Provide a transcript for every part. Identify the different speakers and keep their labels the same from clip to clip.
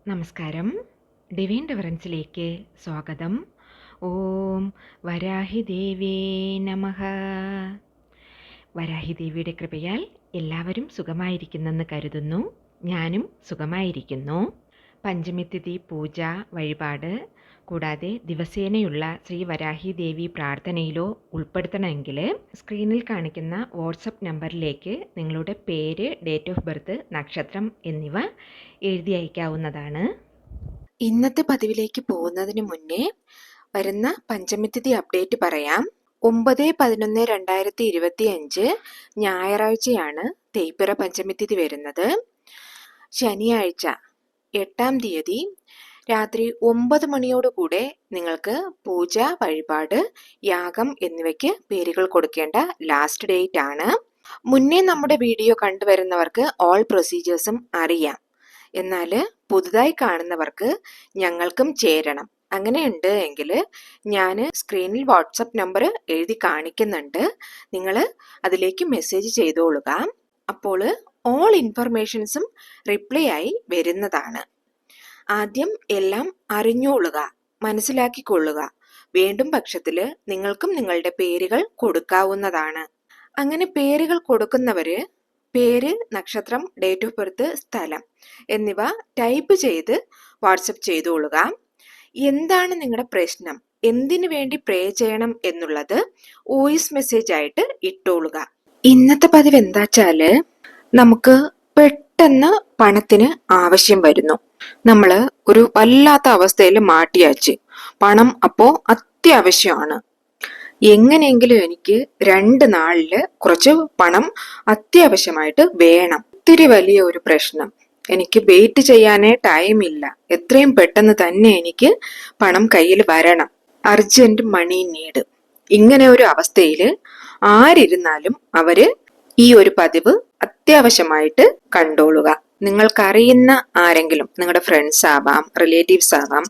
Speaker 1: നമസ്കാരം. ഡിവൈൻ ഡിഫറൻസിലേക്ക് സ്വാഗതം. ഓം വരാഹി ദേവേ നമഃ. വരാഹി ദേവിയുടെ കൃപയാൽ എല്ലാവരും സുഖമായിരിക്കുന്നെന്ന് കരുതുന്നു. ഞാനും സുഖമായിരിക്കുന്നു. പഞ്ചമിതിഥി പൂജ വഴിപാട് കൂടാതെ ദിവസേനയുള്ള ശ്രീ വരാഹി ദേവി പ്രാർത്ഥനയിലോ ഉൾപ്പെടുത്തണമെങ്കിൽ സ്ക്രീനിൽ കാണിക്കുന്ന വാട്സപ്പ് നമ്പറിലേക്ക് നിങ്ങളുടെ പേര്, ഡേറ്റ് ഓഫ് ബർത്ത്, നക്ഷത്രം എന്നിവ എഴുതി അയക്കാവുന്നതാണ്. ഇന്നത്തെ പതിവിലേക്ക് പോകുന്നതിന് മുന്നേ വരുന്ന പഞ്ചമിതിഥി അപ്ഡേറ്റ് പറയാം. 9/11/2025 ഞായറാഴ്ചയാണ് തേയ്പ്പിറ പഞ്ചമിതിഥി വരുന്നത്. ശനിയാഴ്ച 8-ാം തീയതി രാത്രി 9 മണിയോടുകൂടെ നിങ്ങൾക്ക് പൂജ, വഴിപാട്, യാഗം എന്നിവയ്ക്ക് പേരുകൾ കൊടുക്കേണ്ട ലാസ്റ്റ് ഡേറ്റ് ആണ്. മുന്നേ നമ്മുടെ വീഡിയോ കണ്ടുവരുന്നവർക്ക് ഓൾ പ്രൊസീജിയേഴ്സും അറിയാം. എന്നാൽ പുതുതായി കാണുന്നവർക്ക് ഞങ്ങൾക്കും ചേരണം. അങ്ങനെയുണ്ട് എങ്കിൽ ഞാൻ സ്ക്രീനിൽ വാട്സപ്പ് നമ്പർ എഴുതി കാണിക്കുന്നുണ്ട്. നിങ്ങൾ അതിലേക്ക് മെസ്സേജ് ചെയ്തോളുക. അപ്പോൾ ഓൾ ഇൻഫർമേഷൻസും റിപ്ലൈ ആയി വരുന്നതാണ്. ആദ്യം എല്ലാം അറിഞ്ഞോളുക, മനസ്സിലാക്കിക്കൊള്ളുക. വേണ്ടും പക്ഷത്തിൽ നിങ്ങൾക്കും നിങ്ങളുടെ പേരുകൾ കൊടുക്കാവുന്നതാണ്. അങ്ങനെ പേരുകൾ കൊടുക്കുന്നവര് പേര്, നക്ഷത്രം, ഡേറ്റ് ഓഫ് ബർത്ത്, സ്ഥലം എന്നിവ ടൈപ്പ് ചെയ്ത് വാട്സപ്പ് ചെയ്തോളുക. എന്താണ് നിങ്ങളുടെ പ്രശ്നം, എന്തിനു വേണ്ടി പ്രേ ചെയ്യണം എന്നുള്ളത് വോയിസ് മെസ്സേജ് ആയിട്ട് ഇട്ടോളുക. ഇന്നത്തെ പതിവ് എന്താച്ചാല്, നമുക്ക് പെട്ടെന്ന് പണത്തിന് ആവശ്യം വരുന്നു. നമ്മള് ഒരു വല്ലാത്ത അവസ്ഥയിൽ മാട്ടിയാച്ച് പണം അപ്പോ അത്യാവശ്യമാണ്. എങ്ങനെയെങ്കിലും എനിക്ക് 2 നാളില് കുറച്ച് പണം അത്യാവശ്യമായിട്ട് വേണം. ഒത്തിരി വലിയ ഒരു പ്രശ്നം. എനിക്ക് വെയിറ്റ് ചെയ്യാനേ ടൈമില്ല. എത്രയും പെട്ടെന്ന് തന്നെ എനിക്ക് പണം കയ്യിൽ വരണം. അർജന്റ് മണി നീഡ്. ഇങ്ങനെ ഒരു അവസ്ഥയില് ആരിരുന്നാലും അവര് ഈ ഒരു പതിവ് അത്യാവശ്യമായിട്ട് കണ്ടോളുക. നിങ്ങൾക്കറിയുന്ന ആരെങ്കിലും, നിങ്ങളുടെ ഫ്രണ്ട്സ് ആവാം, റിലേറ്റീവ്സ് ആവാം,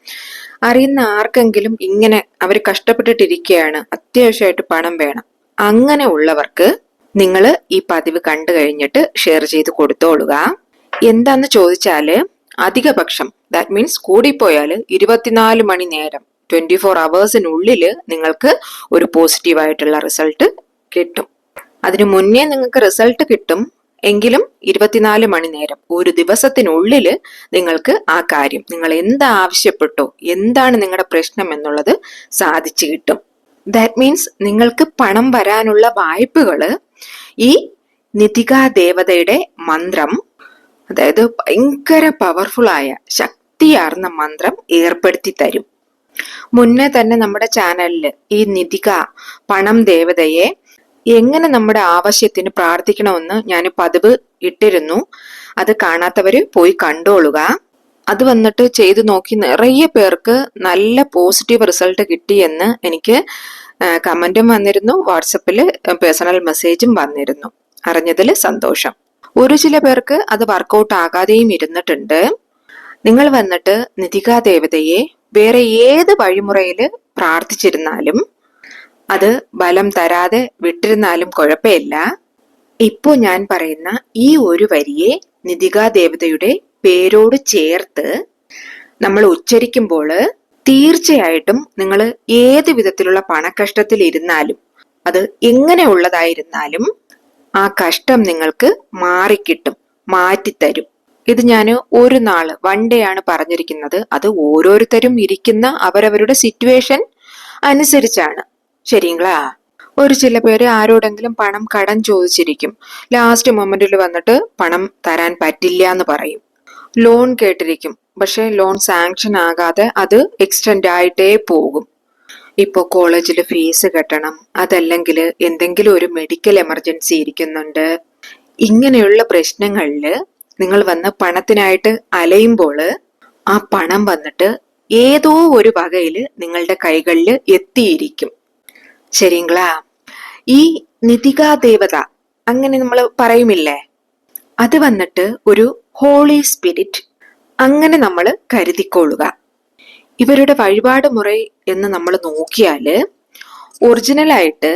Speaker 1: അറിയുന്ന ആർക്കെങ്കിലും ഇങ്ങനെ അവർ കഷ്ടപ്പെട്ടിട്ടിരിക്കുകയാണ്, അത്യാവശ്യമായിട്ട് പണം വേണം, അങ്ങനെ ഉള്ളവർക്ക് നിങ്ങൾ ഈ പതിവ് കണ്ടു കഴിഞ്ഞിട്ട് ഷെയർ ചെയ്ത് കൊടുത്തോളുക. എന്താന്ന് ചോദിച്ചാല്, അധികപക്ഷം ദാറ്റ് മീൻസ് കൂടിപ്പോയാല് 24 മണി നേരം 24 അവേഴ്സിനുള്ളിൽ നിങ്ങൾക്ക് ഒരു പോസിറ്റീവായിട്ടുള്ള റിസൾട്ട് കിട്ടും. അതിനു മുന്നേ നിങ്ങൾക്ക് റിസൾട്ട് കിട്ടും എങ്കിലും 24 മണി നേരം, ഒരു ദിവസത്തിനുള്ളിൽ നിങ്ങൾക്ക് ആ കാര്യം, നിങ്ങൾ എന്താവശ്യപ്പെട്ടോ, എന്താണ് നിങ്ങളുടെ പ്രശ്നം എന്നുള്ളത് സാധിച്ചു കിട്ടും. ദാറ്റ് മീൻസ് നിങ്ങൾക്ക് പണം വരാനുള്ള വായ്പകള് ഈ നിധികാ ദേവതയുടെ മന്ത്രം, അതായത് ഭയങ്കര പവർഫുൾ ആയ ശക്തിയാർന്ന മന്ത്രം ഏർപ്പെടുത്തി തരും. മുന്നേ തന്നെ നമ്മുടെ ചാനലില് ഈ നിധിക പണം ദേവതയെ എങ്ങനെ നമ്മുടെ ആവശ്യത്തിന് പ്രാർത്ഥിക്കണമെന്ന് ഞാൻ പതിവ് ഇട്ടിരുന്നു. അത് കാണാത്തവര് പോയി കണ്ടോളുക. അത് വന്നിട്ട് ചെയ്തു നോക്കി നിറയെ പേർക്ക് നല്ല പോസിറ്റീവ് റിസൾട്ട് കിട്ടിയെന്ന് എനിക്ക് കമന്റും വന്നിരുന്നു, വാട്സപ്പിൽ പേഴ്സണൽ മെസ്സേജും വന്നിരുന്നു. അറിഞ്ഞതിൽ സന്തോഷം. ഒരു ചില പേർക്ക് അത് വർക്കൗട്ട് ആകാതെയും ഇരുന്നിട്ടുണ്ട്. നിങ്ങൾ വന്നിട്ട് നിധികാ ദേവതയെ വേറെ ഏത് വഴിമുറയില് പ്രാർത്ഥിച്ചിരുന്നാലും, അത് ബലം തരാതെ വിട്ടിരുന്നാലും കുഴപ്പമില്ല. ഇപ്പോ ഞാൻ പറയുന്ന ഈ ഒരു വരിയെ നിധികാ ദേവതയുടെ പേരോട് ചേർത്ത് നമ്മൾ ഉച്ചരിക്കുമ്പോൾ തീർച്ചയായിട്ടും നിങ്ങൾ ഏത് വിധത്തിലുള്ള പണക്കഷ്ടത്തിൽ ഇരുന്നാലും, അത് എങ്ങനെയുള്ളതായിരുന്നാലും ആ കഷ്ടം നിങ്ങൾക്ക് മാറിക്കിട്ടും, മാറ്റിത്തരും. ഇത് ഞാൻ ഒരു നാള് 1 ഡേ ആണ് പറഞ്ഞിരിക്കുന്നത്. അത് ഓരോരുത്തരും ഇരിക്കുന്ന അവരവരുടെ സിറ്റുവേഷൻ അനുസരിച്ചാണ്. ശരിങ്ങളാ? ഒരു ചില പേര് ആരോടെങ്കിലും പണം കടം ചോദിച്ചിരിക്കും. ലാസ്റ്റ് മൊമെന്റിൽ വന്നിട്ട് പണം തരാൻ പറ്റില്ല എന്ന് പറയും. ലോൺ കേട്ടിരിക്കും, പക്ഷെ ലോൺ സാങ്ഷൻ ആകാതെ അത് എക്സ്റ്റെൻഡ് ആയിട്ടേ പോകും. ഇപ്പോ കോളേജിൽ ഫീസ് കെട്ടണം, അതല്ലെങ്കിൽ എന്തെങ്കിലും ഒരു മെഡിക്കൽ എമർജൻസി ഇരിക്കുന്നുണ്ട്. ഇങ്ങനെയുള്ള പ്രശ്നങ്ങളില് നിങ്ങൾ വന്ന് പണത്തിനായിട്ട് അലയുമ്പോൾ ആ പണം വന്നിട്ട് ഏതോ ഒരു വകയില് നിങ്ങളുടെ കൈകളിൽ എത്തിയിരിക്കും. ശരിങ്ങളാ? ഈ നിധികാ ദേവത അങ്ങനെ നമ്മൾ പറയുമില്ലേ, അത് വന്നിട്ട് ഒരു ഹോളി സ്പിരിറ്റ്, അങ്ങനെ നമ്മൾ കരുതിക്കൊള്ളുക. ഇവരുടെ വഴിപാട് മുറ എന്ന് നമ്മൾ നോക്കിയാല്, ഒറിജിനലായിട്ട്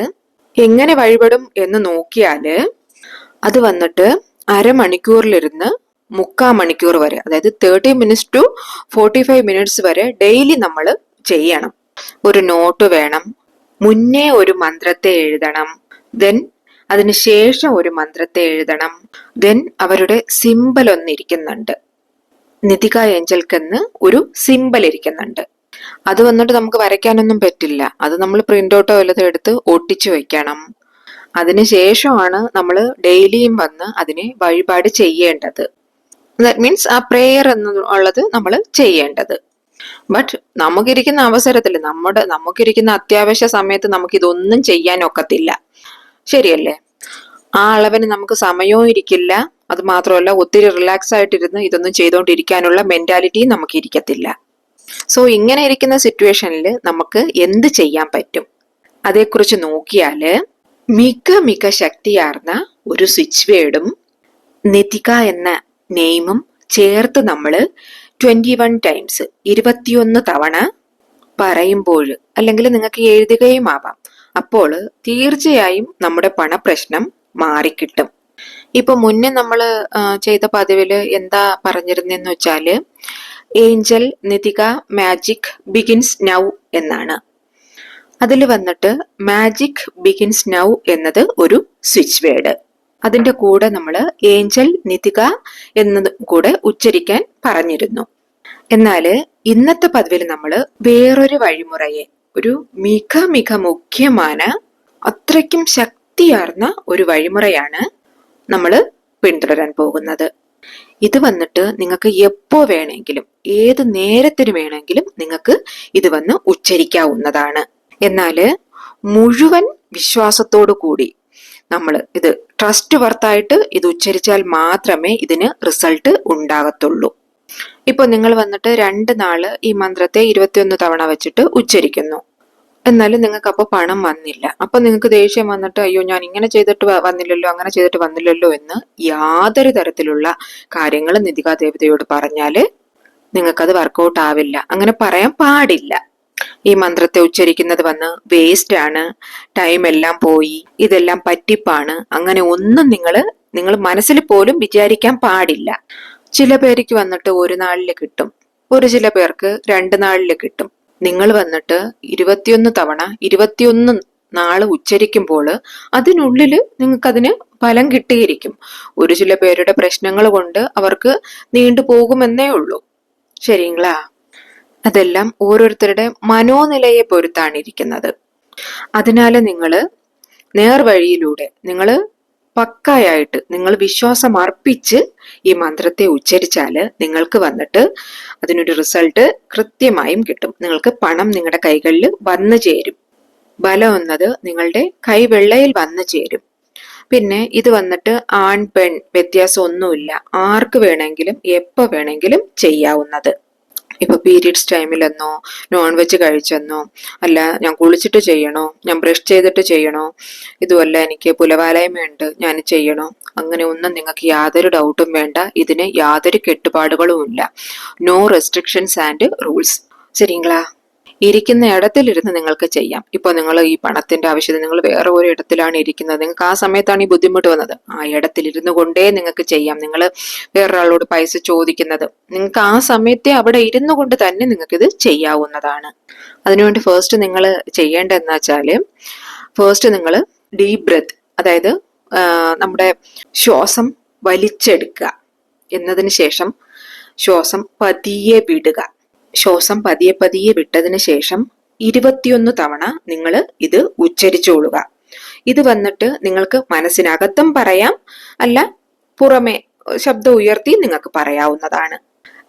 Speaker 1: എങ്ങനെ വഴിപെടും എന്ന് നോക്കിയാല്, അത് വന്നിട്ട് 1/2 മണിക്കൂറിലിരുന്ന് മുക്കാൽ മണിക്കൂർ വരെ, അതായത് 30 മിനിറ്റ്സ് ടു 45 മിനിറ്റ്സ് വരെ ഡെയിലി നമ്മൾ ചെയ്യണം. ഒരു നോട്ട് വേണം, മുന്നേ ഒരു മന്ത്രത്തെ എഴുതണം, ദെൻ അതിനുശേഷം ഒരു മന്ത്രത്തെ എഴുതണം, ദെൻ അവരുടെ സിമ്പൽ ഒന്നിരിക്കുന്നുണ്ട്. നിതിക ഏഞ്ചൽക്കെന്ന് ഒരു സിമ്പൽ ഇരിക്കുന്നുണ്ട്. അത് വന്നിട്ട് നമുക്ക് വരയ്ക്കാനൊന്നും പറ്റില്ല, അത് നമ്മൾ പ്രിന്റ് ഔട്ടോ വല്ലതും എടുത്ത് ഒട്ടിച്ചു വെക്കണം. അതിനുശേഷമാണ് നമ്മൾ ഡെയിലിയും വന്ന് അതിനെ വഴിപാട് ചെയ്യേണ്ടത്. ദാറ്റ് മീൻസ് ആ പ്രെയർ എന്നുള്ളത് നമ്മൾ ചെയ്യേണ്ടത്. ബട്ട് നമുക്കിരിക്കുന്ന അവസരത്തിൽ നമുക്കിരിക്കുന്ന അത്യാവശ്യ സമയത്ത് നമുക്ക് ഇതൊന്നും ചെയ്യാൻ ഒക്കത്തില്ല, ശരിയല്ലേ? ആ അളവിന് നമുക്ക് സമയവും ഇരിക്കില്ല. അത് മാത്രമല്ല, ഒത്തിരി റിലാക്സ് ആയിട്ടിരുന്ന് ഇതൊന്നും ചെയ്തുകൊണ്ടിരിക്കാനുള്ള മെന്റാലിറ്റിയും നമുക്ക് ഇരിക്കത്തില്ല. സോ ഇങ്ങനെ ഇരിക്കുന്ന സിറ്റുവേഷനിൽ നമുക്ക് എന്ത് ചെയ്യാൻ പറ്റും അതേക്കുറിച്ച് നോക്കിയാല്, മിക ശക്തിയാർന്ന ഒരു സ്വിച്ച് വേർഡും നിതിക എന്ന നെയിമും ചേർത്ത് നമ്മൾ 21 ടൈംസ് 21 തവണ പറയുമ്പോൾ, അല്ലെങ്കിൽ നിങ്ങൾക്ക് എഴുതുകയും ആവാം, അപ്പോൾ തീർച്ചയായും നമ്മുടെ പണപ്രശ്നം മാറിക്കിട്ടും. ഇപ്പൊ മുന്നേ നമ്മൾ ചെയ്ത പതിവില് എന്താ പറഞ്ഞിരുന്നെന്ന് വെച്ചാല്, Angel Nithika magic begins now എന്നാണ്. അതിൽ വന്നിട്ട് മാജിക് ബിഗിൻസ് നൗ എന്നത് ഒരു സ്വിച്ച് വേർഡ്. അതിന്റെ കൂടെ നമ്മൾ ഏഞ്ചൽ നിതിക എന്നത് കൂടെ ഉച്ചരിക്കാൻ പറഞ്ഞിരുന്നു. എന്നാല് ഇന്നത്തെ പതിവിൽ നമ്മൾ വേറൊരു വഴിമുറയെ, ഒരു മിക മുഖ്യமான അത്രയ്ക്കും ശക്തിയാർന്ന ഒരു വഴിമുറയാണ് നമ്മൾ പിന്തുടരാൻ പോകുന്നത്. ഇത് വന്നിട്ട് നിങ്ങൾക്ക് എപ്പോ വേണമെങ്കിലും, ഏത് നേരത്തിന് വേണമെങ്കിലും നിങ്ങൾക്ക് ഇത് വന്ന് ഉച്ചരിക്കാവുന്നതാണ്. എന്നാല് മുഴുവൻ വിശ്വാസത്തോടു കൂടി നമ്മൾ ഇത് ട്രസ്റ്റ് വർത്തായിട്ട് ഇത് ഉച്ചരിച്ചാൽ മാത്രമേ ഇതിന് റിസൾട്ട് ഉണ്ടാകത്തുള്ളൂ. ഇപ്പൊ നിങ്ങൾ വന്നിട്ട് 2 നാള് ഈ മന്ത്രത്തെ 21 തവണ വെച്ചിട്ട് ഉച്ചരിക്കുന്നു, എന്നാലും നിങ്ങൾക്ക് അപ്പൊ പണം വന്നില്ല. അപ്പൊ നിങ്ങൾക്ക് ദേഷ്യം വന്നിട്ട്, അയ്യോ ഞാൻ ഇങ്ങനെ ചെയ്തിട്ട് വന്നില്ലല്ലോ, അങ്ങനെ ചെയ്തിട്ട് വന്നില്ലല്ലോ എന്ന് യാതൊരു തരത്തിലുള്ള കാര്യങ്ങൾ നിതിക ദേവതയോട് പറഞ്ഞാല് നിങ്ങൾക്കത് വർക്കൗട്ട് ആവില്ല. അങ്ങനെ പറയാൻ പാടില്ല. ഈ മന്ത്രത്തെ ഉച്ചരിക്കുന്നത് വന്ന് വേസ്റ്റ് ആണ്, ടൈം എല്ലാം പോയി, ഇതെല്ലാം പറ്റിപ്പാണ്, അങ്ങനെ ഒന്നും നിങ്ങൾ മനസ്സിൽ പോലും വിചാരിക്കാൻ പാടില്ല. ചില പേർക്ക് വന്നിട്ട് 1 നാളില് കിട്ടും, ചില പേർക്ക് 2 നാളില് കിട്ടും. നിങ്ങൾ വന്നിട്ട് 21 തവണ 21 നാള് ഉച്ചരിക്കുമ്പോൾ അതിനുള്ളിൽ നിങ്ങൾക്കതിന് ഫലം കിട്ടിയിരിക്കും. ചില പേരുടെ പ്രശ്നങ്ങൾ കൊണ്ട് അവർക്ക് നീണ്ടുപോകുമെന്നേ ഉള്ളൂ, ശരിങ്ങളാ? അതെല്ലാം ഓരോരുത്തരുടെ മനോനിലയെ പൊരുത്താണ് ഇരിക്കുന്നത്. അതിനാല് നിങ്ങള് നേർവഴിയിലൂടെ, നിങ്ങള് പക്കായായിട്ട്, നിങ്ങൾ വിശ്വാസം അർപ്പിച്ച് ഈ മന്ത്രത്തെ ഉച്ചരിച്ചാല് നിങ്ങൾക്ക് വന്നിട്ട് അതിനൊരു റിസൾട്ട് കൃത്യമായും കിട്ടും. നിങ്ങൾക്ക് പണം നിങ്ങളുടെ കൈകളിൽ വന്നു ചേരും. ബലം എന്നത് നിങ്ങളുടെ കൈവെള്ളയിൽ വന്നു ചേരും. പിന്നെ ഇത് വന്നിട്ട് ആൺ പെൺ വ്യത്യാസം ഒന്നുമില്ല, ആർക്ക് വേണമെങ്കിലും എപ്പോ വേണമെങ്കിലും ചെയ്യാവുന്നത്. ഇപ്പൊ പീരിയഡ്സ് ടൈമിലെന്നോ, നോൺ വെജ് കഴിച്ചെന്നോ, അല്ല ഞാൻ കുളിച്ചിട്ട് ചെയ്യണോ, ഞാൻ ബ്രഷ് ചെയ്തിട്ട് ചെയ്യണോ, ഇതുമല്ല എനിക്ക് പുലവാലയമയുണ്ട് ഞാൻ ചെയ്യണോ, അങ്ങനെ ഒന്നും നിങ്ങൾക്ക് യാതൊരു ഡൗട്ടും വേണ്ട. ഇതിന് യാതൊരു കെട്ടുപാടുകളും ഇല്ല. നോ റെസ്ട്രിക്ഷൻസ് ആൻഡ് റൂൾസ്, ശരിങ്ങളാ? ഇരിക്കുന്ന ഇടത്തിലിരുന്ന് നിങ്ങൾക്ക് ചെയ്യാം. ഇപ്പൊ നിങ്ങൾ ഈ പണത്തിന്റെ ആവശ്യത്തിന് നിങ്ങൾ വേറെ ഒരു ഇടത്തിലാണ് ഇരിക്കുന്നത്, നിങ്ങൾക്ക് ആ സമയത്താണ് ഈ ബുദ്ധിമുട്ട് വന്നത്, ആ ഇടത്തിലിരുന്ന് കൊണ്ടേ നിങ്ങൾക്ക് ചെയ്യാം. നിങ്ങൾ വേറൊരാളോട് പൈസ ചോദിക്കുന്നത്, നിങ്ങൾക്ക് ആ സമയത്തെ അവിടെ ഇരുന്നു കൊണ്ട് തന്നെ നിങ്ങൾക്ക് ഇത് ചെയ്യാവുന്നതാണ്. അതിനുവേണ്ടി ഫസ്റ്റ് നിങ്ങൾ ചെയ്യേണ്ടതെന്ന് വെച്ചാല്, ഫസ്റ്റ് നിങ്ങൾ ഡീപ് ബ്രെത്ത്, അതായത് നമ്മുടെ ശ്വാസം വലിച്ചെടുക്കുക, എന്നതിന് ശേഷം ശ്വാസം പതിയെ വിടുക. ശ്വാസം പതിയെ വിട്ടതിന് ശേഷം 21 തവണ നിങ്ങൾ ഇത് ഉച്ചരിച്ചോളുക. ഇത് വന്നിട്ട് നിങ്ങൾക്ക് മനസ്സിനകത്തും പറയാം, അല്ല പുറമെ ശബ്ദം ഉയർത്തി നിങ്ങൾക്ക് പറയാവുന്നതാണ്.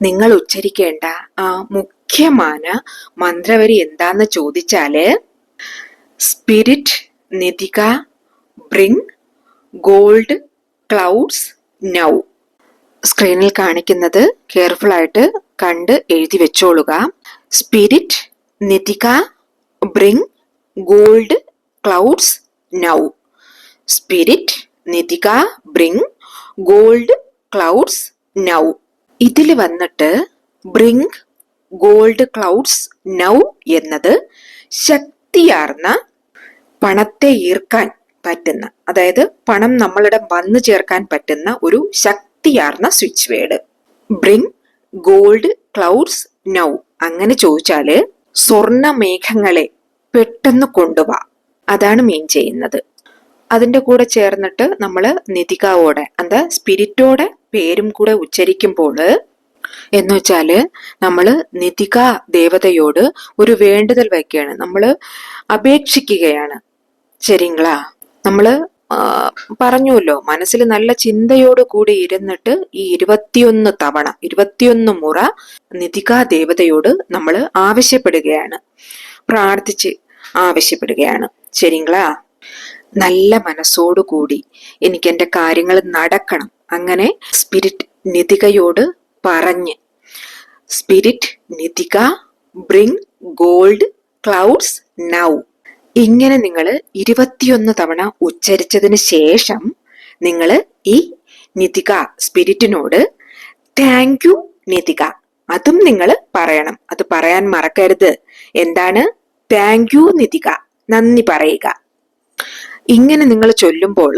Speaker 1: നിങ്ങൾ ഉച്ചരിക്കേണ്ട ആ മുഖ്യമായ മന്ത്രവരി എന്താന്ന് ചോദിച്ചാല്, സ്പിരിറ്റ് നിതിക ബ്രിങ് ഗോൾഡ് ക്ലൗഡ്സ് നൗ. സ്ക്രീനിൽ കാണിക്കുന്നത് കെയർഫുൾ ആയിട്ട് കണ്ട് എഴുതി വെച്ചോളുക. സ്പിരിറ്റ് നിതിക bring gold clouds now. Spirit നിതിക ബ്രിങ് ഗോൾഡ് ക്ലൗഡ്സ് നൗ. ഇതിൽ വന്നിട്ട് ബ്രിങ് ഗോൾഡ് ക്ലൗഡ്സ് നൗ എന്നത് ശക്തിയാർന്ന പണത്തെ ഈർക്കാൻ പറ്റുന്ന, അതായത് പണം നമ്മളിടം വന്നു ചേർക്കാൻ പറ്റുന്ന ഒരു ശക്തിയാർന്ന switch word. Bring gold clouds now. അങ്ങനെ ചോദിച്ചാല് സ്വർണ്ണ മേഘങ്ങളെ പെട്ടെന്ന് കൊണ്ടുവാ, അതാണ് മീൻ ചെയ്യുന്നത്. അതിന്റെ കൂടെ ചേർന്നിട്ട് നമ്മൾ നിതികാവോടെ എന്താ സ്പിരിറ്റോടെ പേരും കൂടെ ഉച്ചരിക്കുമ്പോൾ എന്ന് വെച്ചാല് നമ്മള് നിതിക ദേവതയോട് ഒരു വേണ്ടുതൽ വയ്ക്കുകയാണ്, നമ്മള് അപേക്ഷിക്കുകയാണ്. ശരിങ്ങളാ? നമ്മള് പറഞ്ഞുവല്ലോ, മനസ്സിൽ നല്ല ചിന്തയോട് കൂടി ഇരുന്നിട്ട് ഈ 21 മുറ നിതിക ദേവതയോട് നമ്മൾ ആവശ്യപ്പെടുകയാണ്, പ്രാർത്ഥിച്ച് ആവശ്യപ്പെടുകയാണ്. ശരിങ്ങളാ? നല്ല മനസ്സോടുകൂടി എനിക്ക് എൻ്റെ കാര്യങ്ങൾ നടക്കണം. അങ്ങനെ സ്പിരിറ്റ് നിതികയോട് പറഞ്ഞ്, സ്പിരിറ്റ് നിതിക ബ്രിങ് ഗോൾഡ് ക്ലൗഡ്സ് നൗ. ഇങ്ങനെ നിങ്ങൾ 21 തവണ ഉച്ചരിച്ചതിന് ശേഷം നിങ്ങൾ ഈ നിതിക സ്പിരിറ്റിനോട് താങ്ക് യു നിതിക, അതും നിങ്ങൾ പറയണം. അത് പറയാൻ മറക്കരുത്. എന്താണ്? താങ്ക് യു നിതിക, നന്ദി പറയുക. ഇങ്ങനെ നിങ്ങൾ ചൊല്ലുമ്പോൾ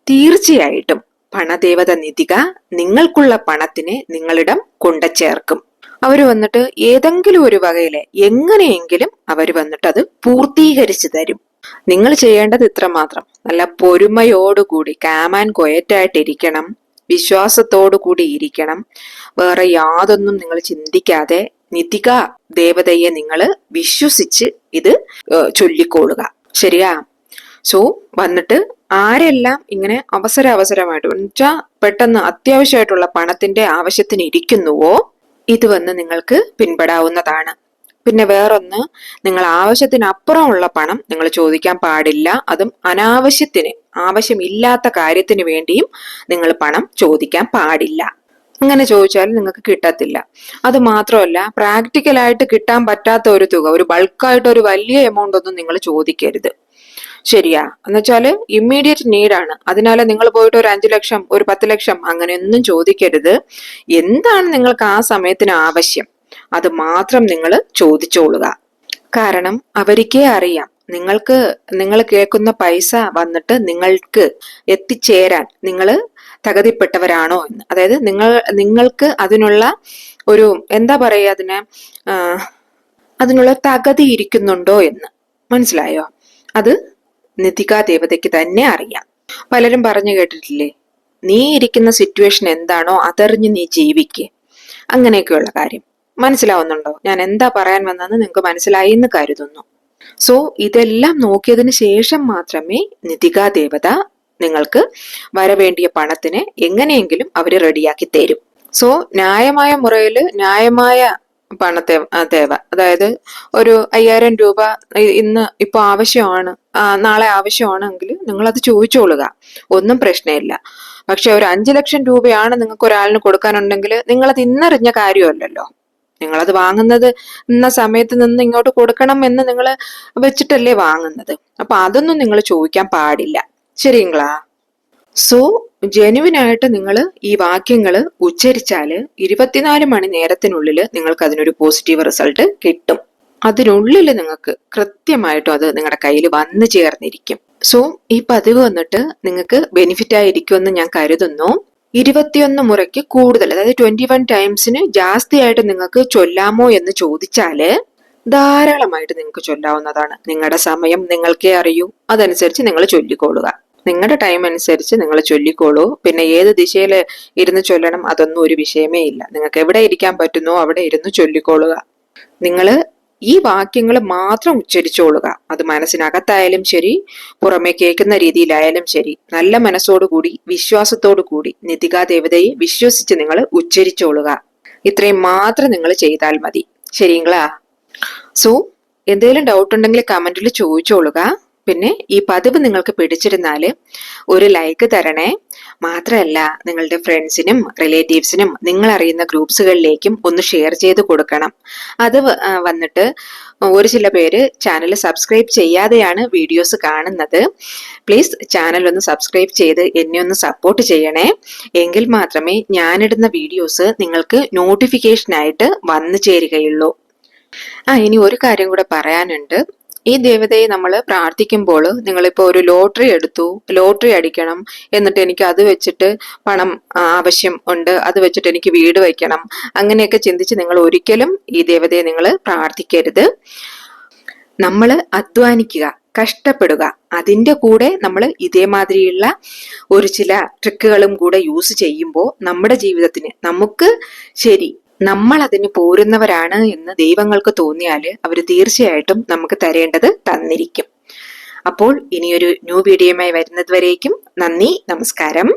Speaker 1: തീർച്ചയായിട്ടും പണദേവത നിതിക നിങ്ങൾക്കുള്ള പണത്തിനെ നിങ്ങളിടം കൊണ്ടുചേർക്കും. അവർ വന്നിട്ട് ഏതെങ്കിലും ഒരു വകയില് എങ്ങനെയെങ്കിലും അവർ വന്നിട്ട് അത് പൂർത്തീകരിച്ചു തരും. നിങ്ങൾ ചെയ്യേണ്ടത് ഇത്ര മാത്രം: നല്ല പൊരുമയോടുകൂടി കാമാൻ കൊയറ്റായിട്ടിരിക്കണം, വിശ്വാസത്തോടു കൂടി ഇരിക്കണം. വേറെ യാതൊന്നും നിങ്ങൾ ചിന്തിക്കാതെ നിതിക ദേവതയെ നിങ്ങൾ വിശ്വസിച്ച് ഇത് ചൊല്ലിക്കോളുക. ശരിയാ? സോ വന്നിട്ട് ആരെല്ലാം ഇങ്ങനെ അവസരമായിട്ട് വെച്ചാ പെട്ടെന്ന് അത്യാവശ്യമായിട്ടുള്ള പണത്തിന്റെ ആവശ്യത്തിന് ഇരിക്കുന്നുവോ, ഇത് വന്ന് നിങ്ങൾക്ക് പിൻപെടാവുന്നതാണ്. പിന്നെ വേറൊന്ന്, നിങ്ങൾ ആവശ്യത്തിനപ്പുറമുള്ള പണം നിങ്ങൾ ചോദിക്കാൻ പാടില്ല. അതും അനാവശ്യത്തിന്, ആവശ്യമില്ലാത്ത കാര്യത്തിന് വേണ്ടിയും നിങ്ങൾ പണം ചോദിക്കാൻ പാടില്ല. അങ്ങനെ ചോദിച്ചാൽ നിങ്ങൾക്ക് കിട്ടത്തില്ല. അത് മാത്രമല്ല, പ്രാക്ടിക്കലായിട്ട് കിട്ടാൻ പറ്റാത്ത ഒരു തുക, ഒരു ബൾക്കായിട്ട് ഒരു വലിയ എമൗണ്ട് ഒന്നും നിങ്ങൾ ചോദിക്കരുത്. ശരിയാ? എന്നുവെച്ചാല് ഇമ്മീഡിയറ്റ് നീഡാണ്. അതിനാൽ നിങ്ങൾ പോയിട്ട് ഒരു 5 ലക്ഷം, ഒരു 10 ലക്ഷം അങ്ങനെയൊന്നും ചോദിക്കരുത്. എന്താണ് നിങ്ങൾക്ക് ആ സമയത്തിന് ആവശ്യം, അത് മാത്രം നിങ്ങൾ ചോദിച്ചോളുക. കാരണം അവർക്കേ അറിയാം നിങ്ങൾ കേൾക്കുന്ന പൈസ വന്നിട്ട് നിങ്ങൾക്ക് എത്തിച്ചേരാൻ നിങ്ങൾ തകതിപ്പെട്ടവരാണോ എന്ന്. അതായത് നിങ്ങൾക്ക് അതിനുള്ള ഒരു എന്താ പറയുക, അതിനുള്ള തകതി ഇരിക്കുന്നുണ്ടോ എന്ന്. മനസ്സിലായോ? അത് നിതിക ദേവതയ്ക്ക് തന്നെ അറിയാം. പലരും പറഞ്ഞു കേട്ടിട്ടില്ലേ, നീ ഇരിക്കുന്ന സിറ്റുവേഷൻ എന്താണോ അതറിഞ്ഞ് നീ ജീവിക്ക്, അങ്ങനെയൊക്കെയുള്ള കാര്യം. മനസ്സിലാവുന്നുണ്ടോ ഞാൻ എന്താ പറയാൻ വന്നെന്ന്? നിങ്ങൾക്ക് മനസ്സിലായി എന്ന് കരുതുന്നു. സോ ഇതെല്ലാം നോക്കിയതിന് ശേഷം മാത്രമേ നിതിക ദേവത നിങ്ങൾക്ക് വരവേണ്ടിയ പണത്തിന് എങ്ങനെയെങ്കിലും അവര് റെഡിയാക്കി തരും. സോ ന്യായമായ മുറയിൽ ന്യായമായ ദേവ, അതായത് ഒരു 5000 രൂപ ഇപ്പൊ ആവശ്യമാണ്, നാളെ ആവശ്യമാണെങ്കിൽ നിങ്ങൾ അത് ചോദിച്ചോളുക, ഒന്നും പ്രശ്നമില്ല. പക്ഷെ ഒരു 5 ലക്ഷം രൂപയാണ് നിങ്ങൾക്ക് ഒരാളിന് കൊടുക്കാനുണ്ടെങ്കിൽ നിങ്ങളത് ഇന്നറിഞ്ഞ കാര്യമല്ലല്ലോ. നിങ്ങളത് വാങ്ങുന്നത് ഇന്ന സമയത്ത് നിന്ന് ഇങ്ങോട്ട് കൊടുക്കണം എന്ന് നിങ്ങൾ വെച്ചിട്ടല്ലേ വാങ്ങുന്നത്. അപ്പൊ അതൊന്നും നിങ്ങൾ ചോദിക്കാൻ പാടില്ല. ശരിങ്ങളാ? സോ ജെനുവിനായിട്ട് നിങ്ങൾ ഈ വാക്യങ്ങൾ ഉച്ചരിച്ചാല് 24 മണി നേരത്തിനുള്ളിൽ നിങ്ങൾക്ക് അതിനൊരു പോസിറ്റീവ് റിസൾട്ട് കിട്ടും. അതിനുള്ളിൽ നിങ്ങൾക്ക് കൃത്യമായിട്ടും അത് നിങ്ങളുടെ കയ്യിൽ വന്നു ചേർന്നിരിക്കും. സോ ഈ പതിവ് വന്നിട്ട് നിങ്ങൾക്ക് ബെനിഫിറ്റ് ആയിരിക്കുമെന്ന് ഞാൻ കരുതുന്നു. 21 മുറയ്ക്ക് കൂടുതൽ, അതായത് 21 ടൈംസിന് ജാസ്തിയായിട്ട് നിങ്ങൾക്ക് ചൊല്ലാമോ എന്ന് ചോദിച്ചാല് ധാരാളമായിട്ട് നിങ്ങൾക്ക് ചൊല്ലാവുന്നതാണ്. നിങ്ങളുടെ സമയം നിങ്ങൾക്കേ അറിയൂ, അതനുസരിച്ച് നിങ്ങൾ ചൊല്ലിക്കോളുക. നിങ്ങളുടെ ടൈം അനുസരിച്ച് നിങ്ങൾ ചൊല്ലിക്കോളൂ. പിന്നെ ഏത് ദിശയിൽ ഇരുന്ന് ചൊല്ലണം അതൊന്നും ഒരു വിഷയമേ ഇല്ല. നിങ്ങൾക്ക് എവിടെ ഇരിക്കാൻ പറ്റുന്നോ അവിടെ ഇരുന്ന് ചൊല്ലിക്കോളുക. നിങ്ങൾ ഈ വാക്യങ്ങൾ മാത്രം ഉച്ചരിച്ചോളുക. അത് മനസ്സിനകത്തായാലും ശരി, പുറമെ കേൾക്കുന്ന രീതിയിലായാലും ശരി, നല്ല മനസ്സോടുകൂടി വിശ്വാസത്തോടു കൂടി നിതിക ദേവതയെ വിശ്വസിച്ച് നിങ്ങൾ ഉച്ചരിച്ചോളുക. ഇത്രയും മാത്രം നിങ്ങൾ ചെയ്താൽ മതി. ശരിങ്ങളാ? സോ എന്തെങ്കിലും ഡൗട്ട് ഉണ്ടെങ്കിൽ കമന്റിൽ ചോദിച്ചോളുക. പിന്നെ ഈ പതിവ് നിങ്ങൾക്ക് പിടിച്ചിരുന്നാല് ഒരു ലൈക്ക് തരണേ. മാത്രമല്ല നിങ്ങളുടെ ഫ്രണ്ട്സിനും റിലേറ്റീവ്സിനും നിങ്ങൾ അറിയുന്ന ഗ്രൂപ്പ്സുകളിലേക്കും ഒന്ന് ഷെയർ ചെയ്ത് കൊടുക്കണം. അത് വന്നിട്ട് ഒരു ചില പേര് ചാനൽ സബ്സ്ക്രൈബ് ചെയ്യാതെയാണ് വീഡിയോസ് കാണുന്നത്. പ്ലീസ് ചാനൽ ഒന്ന് സബ്സ്ക്രൈബ് ചെയ്ത് എന്നെ ഒന്ന് സപ്പോർട്ട് ചെയ്യണേ. എങ്കിൽ മാത്രമേ ഞാനിടുന്ന വീഡിയോസ് നിങ്ങൾക്ക് നോട്ടിഫിക്കേഷനായിട്ട് വന്നു ചേരുകയുള്ളൂ. ഇനി ഒരു കാര്യം കൂടെ പറയാനുണ്ട്. ഈ ദേവതയെ നമ്മൾ പ്രാർത്ഥിക്കുമ്പോൾ നിങ്ങളിപ്പോൾ ഒരു ലോട്ടറി എടുത്തു, ലോട്ടറി അടിക്കണം, എന്നിട്ട് എനിക്ക് അത് വെച്ചിട്ട് പണം ആവശ്യം ഉണ്ട്, അത് വെച്ചിട്ട് എനിക്ക് വീട് വയ്ക്കണം, അങ്ങനെയൊക്കെ ചിന്തിച്ച് നിങ്ങൾ ഒരിക്കലും ഈ ദേവതയെ നിങ്ങൾ പ്രാർത്ഥിക്കരുത്. നമ്മൾ അധ്വാനിക്കുക, കഷ്ടപ്പെടുക, അതിൻ്റെ കൂടെ നമ്മൾ ഇതേമാതിരിയുള്ള ഒരു ചില ട്രിക്കുകളും കൂടെ യൂസ് ചെയ്യുമ്പോൾ നമ്മുടെ ജീവിതത്തിന് നമുക്ക് ശരി നമ്മൾ അതിന് പോരുന്നവരാണ് എന്ന് ദൈവങ്ങൾക്ക് തോന്നിയാൽ അവർ തീർച്ചയായിട്ടും നമുക്ക് തരേണ്ടത് തന്നിരിക്കും. അപ്പോൾ ഇനിയൊരു ന്യൂ വീഡിയോയുമായി വരുന്നത് വരേക്കും നന്ദി, നമസ്കാരം.